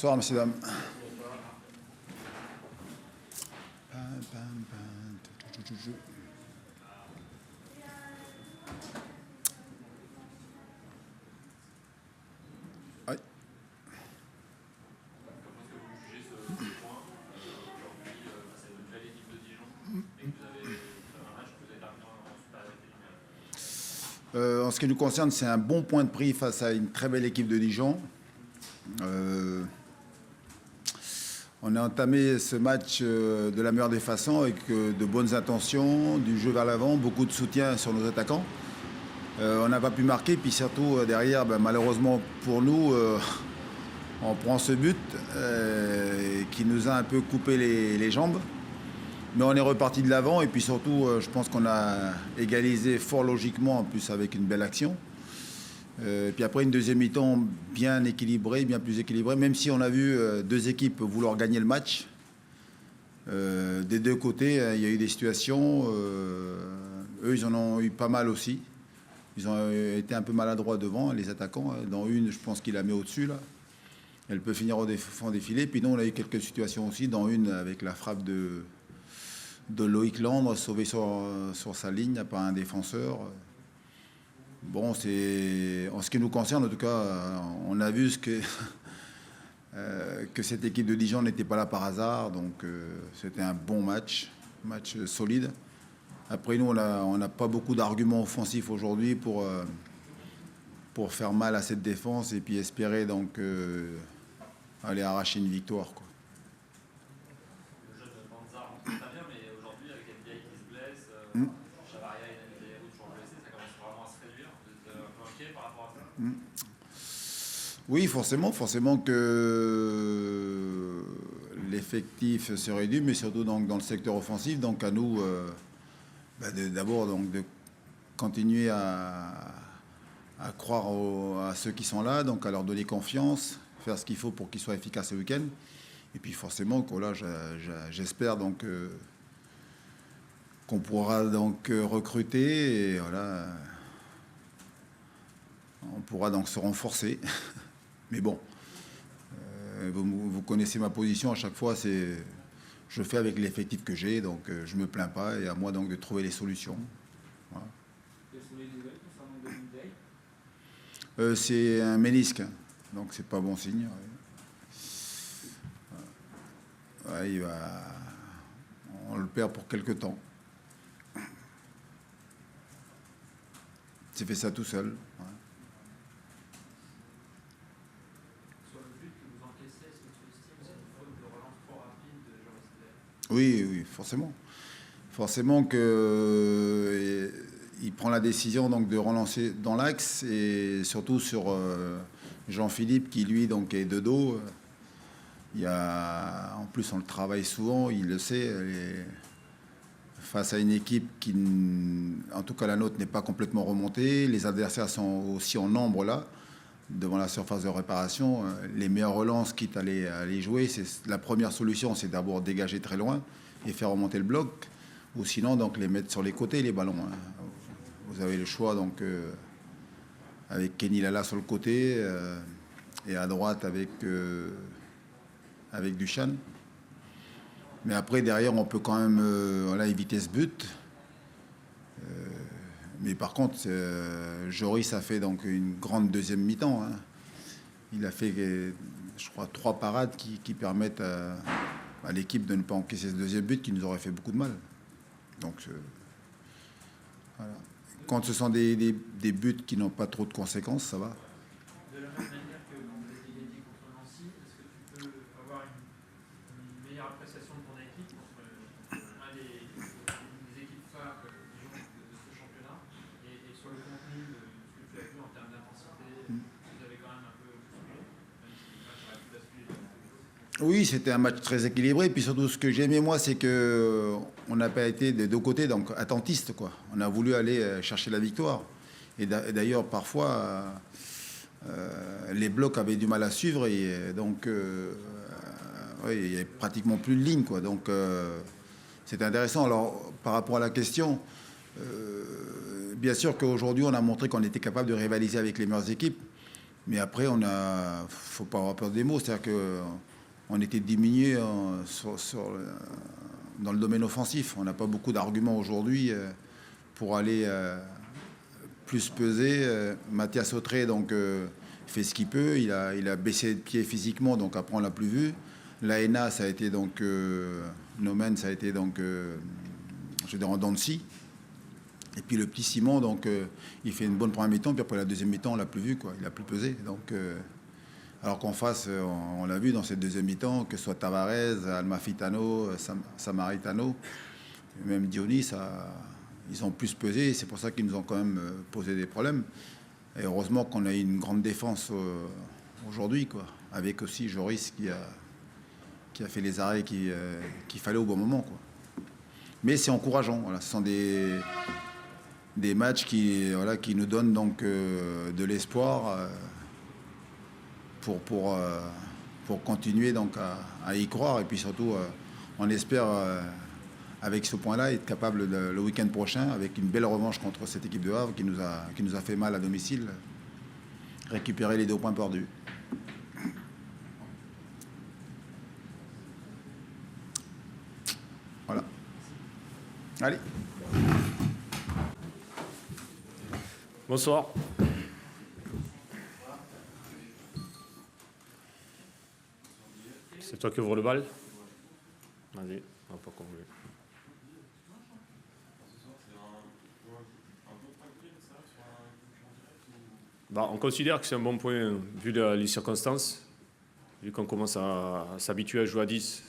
Bonsoir, messieurs, dames. Ouais. En ce qui nous concerne, c'est un bon point de prix face à une très belle équipe de Dijon. On a entamé ce match de la meilleure des façons avec de bonnes intentions, du jeu vers l'avant, beaucoup de soutien sur nos attaquants. On n'a pas pu marquer, puis surtout derrière, malheureusement pour nous, on prend ce but qui nous a un peu coupé les jambes. Mais on est reparti de l'avant et puis surtout, je pense qu'on a égalisé fort logiquement, en plus avec une belle action. Puis après, une deuxième mi-temps bien équilibrée, bien plus équilibrée, même si on a vu deux équipes vouloir gagner le match. Des deux côtés, il y a eu des situations. Eux, ils en ont eu pas mal aussi. Ils ont été un peu maladroits devant, les attaquants. Dans une, je pense qu'il la met au-dessus, là. Elle peut finir au fond des filets. Puis nous, on a eu quelques situations aussi. Dans une, avec la frappe de Loïc Landre, sauvé sur sa ligne par un défenseur. Bon, c'est en ce qui nous concerne, en tout cas, on a vu que cette équipe de Dijon n'était pas là par hasard. Donc, c'était un bon match solide. Après, nous, on n'a pas beaucoup d'arguments offensifs aujourd'hui pour faire mal à cette défense et puis espérer donc aller arracher une victoire, quoi. Oui, forcément que l'effectif se réduit, mais surtout donc dans le secteur offensif. Donc à nous, d'abord donc de continuer à croire à ceux qui sont là, donc à leur donner confiance, faire ce qu'il faut pour qu'ils soient efficaces ce week-end. Et puis forcément que là, j'espère donc qu'on pourra donc recruter et voilà, on pourra donc se renforcer. Mais bon, vous connaissez ma position à chaque fois, je fais avec l'effectif que j'ai, donc je ne me plains pas et à moi donc de trouver les solutions. Voilà. Quelles sont les nouvelles concernant Denis Day ? C'est un ménisque, donc c'est pas bon signe. Ouais, on le perd pour quelque temps. C'est fait ça tout seul. Ouais. Oui, forcément. Forcément que il prend la décision donc de relancer dans l'axe et surtout sur Jean-Philippe qui lui donc est de dos. En plus on le travaille souvent, il le sait. Face à une équipe qui, en tout cas la nôtre, n'est pas complètement remontée, les adversaires sont aussi en nombre là. Devant la surface de réparation, les meilleures relances, quitte à les jouer, la première solution, c'est d'abord dégager très loin et faire remonter le bloc, ou sinon donc les mettre sur les côtés les ballons. Vous avez le choix donc avec Kenny Lala sur le côté et à droite avec Duchan. Mais après derrière, on peut quand même éviter ce but. Mais par contre, Joris a fait donc une grande deuxième mi-temps. Il a fait, je crois, 3 parades qui permettent à l'équipe de ne pas encaisser ce deuxième but qui nous aurait fait beaucoup de mal. Donc, voilà. Quand ce sont des buts qui n'ont pas trop de conséquences, ça va. De la même manière que quand vous êtes égalisé contre Nancy, est-ce que tu peux avoir une meilleure appréciation de ton équipe contre un des équipes phares de ce championnat et sur le contenu de ce que tu as vu en termes d'intensité, vous avez quand même un peu bousculé, même si le match aurait pu basculer de quelque chose. Oui, c'était un match très équilibré. Puis surtout, ce que j'aimais, moi, c'est qu'on n'a pas été des deux côtés donc attentistes, quoi. On a voulu aller chercher la victoire. Et d'ailleurs, parfois, les blocs avaient du mal à suivre. Et donc, il n'y avait pratiquement plus de ligne, quoi. Donc, c'était intéressant. Alors, par rapport à la question, bien sûr qu'aujourd'hui, on a montré qu'on était capable de rivaliser avec les meilleures équipes. Mais après, faut pas avoir peur des mots. C'est-à-dire qu'on était diminué dans le domaine offensif. On n'a pas beaucoup d'arguments aujourd'hui pour aller plus peser. Mathias Autré, donc, fait ce qu'il peut. Il a baissé de pied physiquement, donc après, on l'a plus vu. L'AENA, ça a été donc... Nomen, ça a été donc... je veux dire, en dents de scie. Et puis le petit Simon, donc, il fait une bonne première mi-temps, puis après la deuxième mi-temps, on l'a plus vu, quoi. Il a plus pesé. Donc, alors qu'en face, on l'a vu dans cette deuxième mi-temps, que ce soit Tavares, Almafitano, Samaritano, même Dionis, ils ont plus pesé. C'est pour ça qu'ils nous ont quand même posé des problèmes. Et heureusement qu'on a eu une grande défense aujourd'hui, quoi. Avec aussi Joris qui a fait les arrêts qu'il fallait au bon moment, quoi. Mais c'est encourageant. Voilà. Ce sont des matchs qui nous donnent donc de l'espoir pour continuer donc à y croire. Et puis surtout, on espère avec ce point-là être capable le week-end prochain, avec une belle revanche contre cette équipe de Havre qui nous a fait mal à domicile, récupérer les 2 points perdus. Voilà. Allez. Bonsoir. C'est toi qui ouvre le bal? Vas-y, on va pas conclure. On considère que c'est un bon point vu les circonstances, vu qu'on commence à s'habituer à jouer à 10.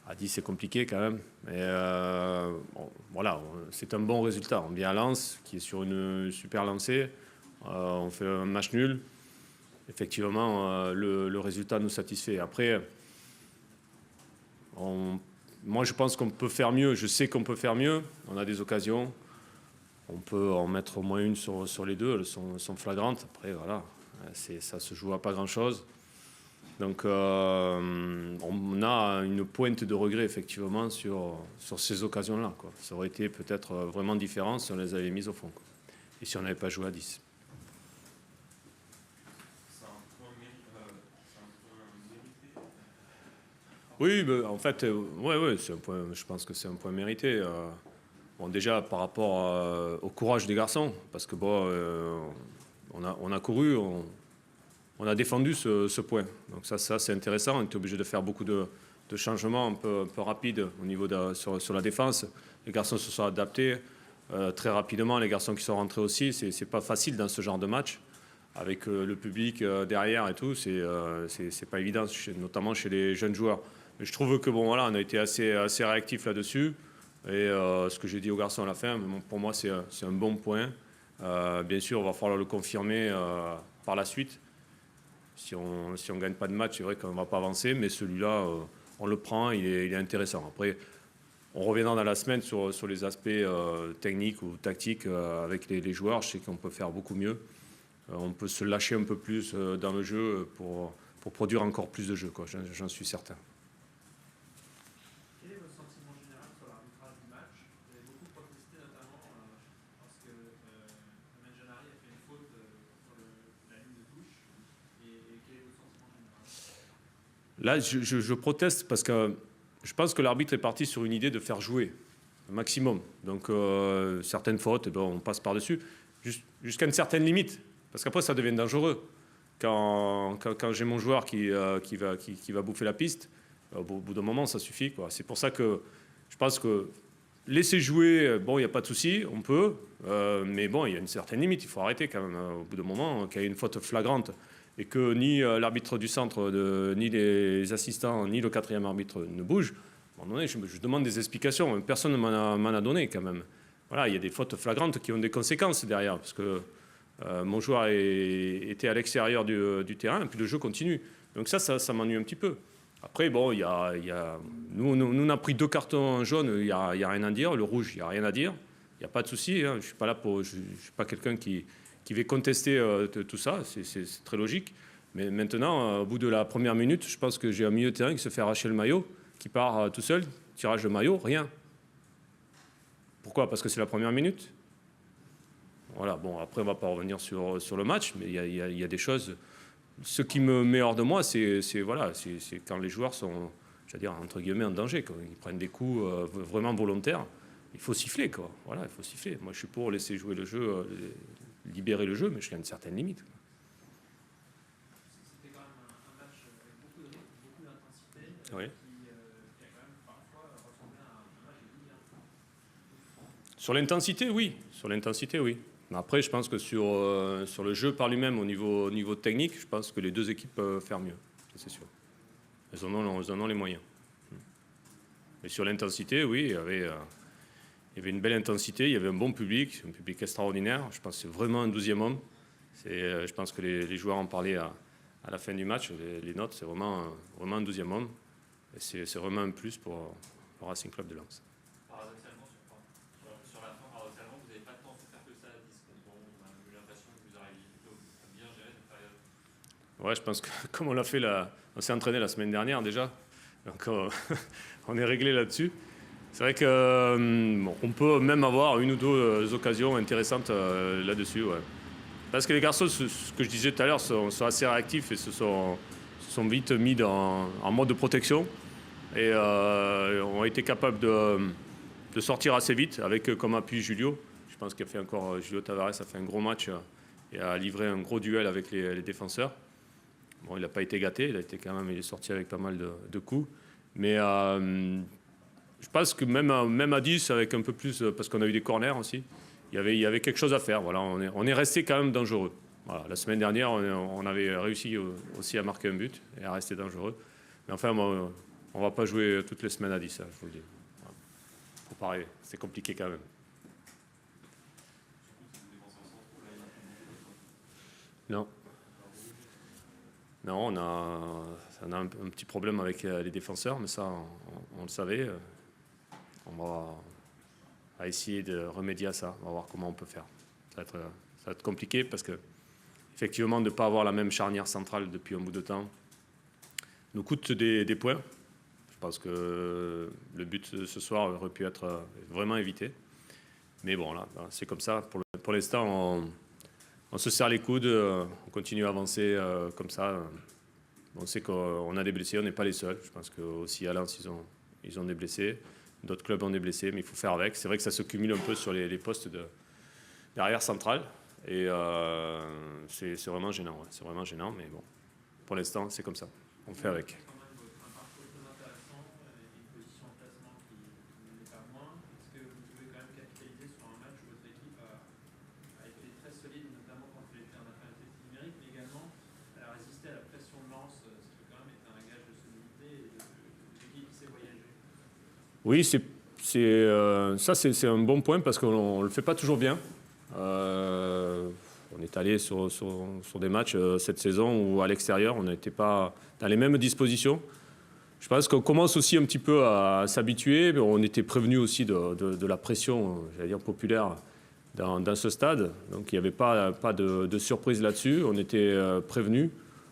À 10, c'est compliqué quand même. Mais bon, voilà, c'est un bon résultat. On vient à Lens, qui est sur une super lancée. On fait un match nul. Effectivement, le résultat nous satisfait. Après, moi, je pense qu'on peut faire mieux. Je sais qu'on peut faire mieux. On a des occasions. On peut en mettre au moins une sur les deux. Elles sont flagrantes. Après, voilà, ça se joue à pas grand-chose. Donc, on a une pointe de regret, effectivement, sur ces occasions-là, quoi. Ça aurait été peut-être vraiment différent si on les avait mises au fond, quoi. Et si on n'avait pas joué à 10. Oui, mais en fait, ouais, c'est un point, je pense que c'est un point mérité. Bon, déjà, par rapport au courage des garçons, parce que bon, on a couru, on a défendu ce point. Donc ça c'est intéressant. On était obligé de faire beaucoup de changements un peu rapides au niveau sur la défense. Les garçons se sont adaptés très rapidement. Les garçons qui sont rentrés aussi, c'est pas facile dans ce genre de match. Avec le public derrière et tout, c'est pas évident, notamment chez les jeunes joueurs. Mais je trouve que bon, voilà, on a été assez réactifs là-dessus. Et ce que j'ai dit aux garçons à la fin, pour moi, c'est un bon point. Bien sûr, il va falloir le confirmer par la suite. Si on ne gagne pas de match, c'est vrai qu'on ne va pas avancer, mais celui-là, on le prend, il est intéressant. Après, on reviendra dans la semaine sur les aspects techniques ou tactiques avec les joueurs. Je sais qu'on peut faire beaucoup mieux. On peut se lâcher un peu plus dans le jeu pour produire encore plus de jeux, quoi. J'en suis certain. Quel est votre sentiment général sur l'arbitrage du match? Vous avez beaucoup protesté, notamment parce que Ahmed Janari a fait une faute sur la ligne de touche. Et quel est votre sentiment général? Là, je proteste parce que je pense que l'arbitre est parti sur une idée de faire jouer un maximum. Donc, certaines fautes, on passe par-dessus, jusqu'à une certaine limite. Parce qu'après, ça devient dangereux. Quand j'ai mon joueur qui va bouffer la piste, au bout d'un moment, ça suffit, quoi. C'est pour ça que je pense que laisser jouer, bon, il n'y a pas de souci, on peut. Mais bon, il y a une certaine limite, il faut arrêter quand même. Au bout d'un moment, qu'il y ait une faute flagrante et que ni l'arbitre du centre, ni les assistants, ni le quatrième arbitre ne bougent, à un moment donné, je demande des explications. Personne ne m'en a donné quand même. Voilà, il y a des fautes flagrantes qui ont des conséquences derrière, parce que mon joueur était à l'extérieur du terrain, et puis le jeu continue. Donc ça m'ennuie un petit peu. Après, bon, nous, on a pris 2 cartons jaunes, il n'y a rien à dire. Le rouge, il n'y a rien à dire. Il n'y a pas de souci. Hein. Je ne suis pas quelqu'un qui va contester tout ça. C'est très logique. Mais maintenant, au bout de la première minute, je pense que j'ai un milieu de terrain qui se fait arracher le maillot, qui part tout seul, tirage de maillot, rien. Pourquoi? Parce que c'est la première minute. Voilà, bon, après, on ne va pas revenir sur le match, mais il y a des choses. Ce qui me met hors de moi, c'est quand les joueurs sont, j'allais dire, entre guillemets, en danger, quand ils prennent des coups vraiment volontaires. Il faut siffler, quoi. Voilà, il faut siffler. Moi, je suis pour laisser jouer le jeu, libérer le jeu, mais jusqu'à une certaine limite. C'était quand même un match avec beaucoup de rythme, beaucoup d'intensité, Oui. qui a quand même parfois ressemblé à un match de Ligue 1. Sur l'intensité, oui. Sur l'intensité, oui. Mais après, je pense que sur le jeu par lui-même, au niveau technique, je pense que les deux équipes peuvent faire mieux. Ça, c'est sûr. Elles en ont les moyens. Mais sur l'intensité, oui, il y avait une belle intensité, il y avait un bon public, un public extraordinaire. Je pense que c'est vraiment un 12e homme. Je pense que les joueurs en parlaient à la fin du match, les notes, c'est vraiment un 12e homme. Et c'est vraiment un plus pour le Racing Club de Lens. Paradoxalement, sur la fin, paradoxalement, vous n'avez pas tant fait faire que ça à 10 contre 11. On a eu l'impression que vous arriviez plutôt à bien gérer cette période. Ouais, je pense que comme on l'a fait, on s'est entraîné la semaine dernière déjà. Donc on est réglé là-dessus. C'est vrai qu'on peut même avoir une ou deux occasions intéressantes là-dessus. Ouais. Parce que les garçons, ce que je disais tout à l'heure, sont assez réactifs et se sont vite mis en mode de protection et ont été capables de sortir assez vite avec comme appui Julio. Je pense qu'il a fait encore, Julio Tavares a fait un gros match et a livré un gros duel avec les défenseurs. Bon, il n'a pas été gâté, il est sorti avec pas mal de coups. Mais je pense que même à 10, avec un peu plus, parce qu'on a eu des corners aussi, il y avait quelque chose à faire. Voilà, on est resté quand même dangereux. Voilà, la semaine dernière, on avait réussi aussi à marquer un but et à rester dangereux. Mais enfin, on ne va pas jouer toutes les semaines à 10, hein, je vous le dis. Voilà. Faut pas rêver, c'est compliqué quand même. Non. Non, on a un petit problème avec les défenseurs, mais ça, on le savait. On va essayer de remédier à ça. On va voir comment on peut faire. Ça va être compliqué parce que, effectivement, de ne pas avoir la même charnière centrale depuis un bout de temps nous coûte des points. Je pense que le but de ce soir aurait pu être vraiment évité. Mais bon, là, c'est comme ça. Pour l'instant, on se serre les coudes, on continue à avancer comme ça. On sait qu'on a des blessés, on n'est pas les seuls. Je pense qu'aussi à Lens, ils ont des blessés. D'autres clubs ont des blessés, mais il faut faire avec. C'est vrai que ça se cumule un peu sur les postes d'arrière central. Et c'est vraiment gênant. Ouais. C'est vraiment gênant, mais bon, pour l'instant, c'est comme ça. On fait avec. C'est quand même un parcours très intéressant, une position en classement qui n'est pas moins. Est-ce que vous pouvez quand même capitaliser sur un match où votre équipe a été très solide, notamment quand vous avez fait un infériorité numérique, mais également elle a résisté à la pression de Lens, ce qui quand même est un gage de solidité et d'équipe qui sait voyager? Oui, c'est un bon point parce qu'on ne le fait pas toujours bien. On est allé sur des matchs cette saison où à l'extérieur, on n'était pas dans les mêmes dispositions. Je pense qu'on commence aussi un petit peu à s'habituer. On était prévenu aussi de la pression, j'allais dire, populaire dans ce stade. Donc il n'y avait pas de surprise là-dessus. On était prévenus.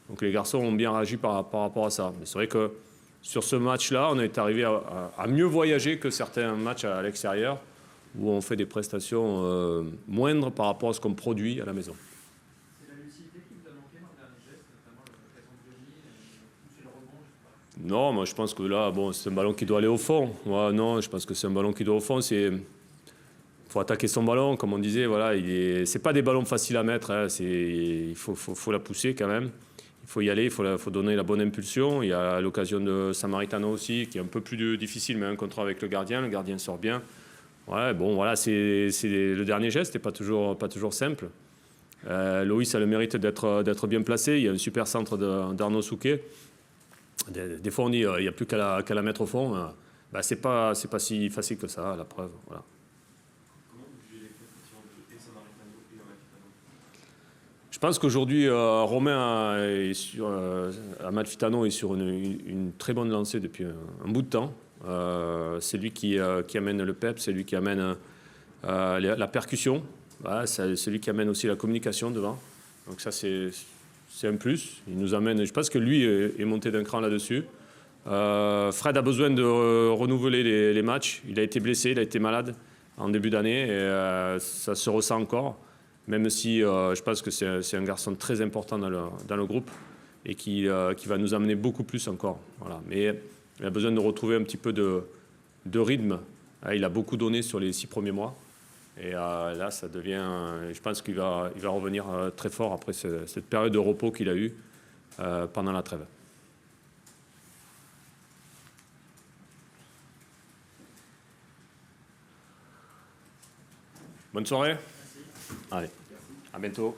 Donc les garçons ont bien réagi par rapport à ça. Mais c'est vrai que sur ce match-là, on est arrivé à mieux voyager que certains matchs à l'extérieur où on fait des prestations moindres par rapport à ce qu'on produit à la maison. C'est la lucidité qui vous a manqué dans le dernier geste, notamment l'occasion de Denis, pousser le rebond, je sais pas. Non, moi je pense que là, bon, c'est un ballon qui doit aller au fond. Ouais, non, je pense que c'est un ballon qui doit au fond. Il faut attaquer son ballon, comme on disait. Voilà, c'est pas des ballons faciles à mettre. Hein, il faut la pousser quand même. Il faut y aller, il faut donner la bonne impulsion. Il y a l'occasion de Samaritano aussi, qui est un peu plus difficile, mais un contre avec le gardien sort bien. Ouais, bon, voilà, c'est le dernier geste, n'est pas toujours simple. Loïs a le mérite d'être bien placé. Il y a un super centre d'Arnaud Souquet. Des fois, on dit il n'y a plus qu'à la mettre au fond. C'est pas si facile que ça, la preuve. Voilà. Comment vous jugez les prestations de Samaritano et Amalfitano? Je pense qu'aujourd'hui, Romain Amalfitano est sur une très bonne lancée depuis un bout de temps. C'est lui qui amène le pep, c'est lui qui amène la percussion. Voilà, c'est lui qui amène aussi la communication devant. Donc ça, c'est un plus. Il nous amène. Je pense que lui est monté d'un cran là-dessus. Fred a besoin de renouveler les matchs. Il a été blessé, il a été malade en début d'année et ça se ressent encore. même si je pense que c'est un garçon très important dans le groupe et qui va nous amener beaucoup plus encore. Voilà. Mais il a besoin de retrouver un petit peu de rythme. Il a beaucoup donné sur les 6 premiers mois. Et là, ça devient... je pense qu'il va revenir très fort après cette période de repos qu'il a eue pendant la trêve. Bonne soirée. Allez, à bientôt.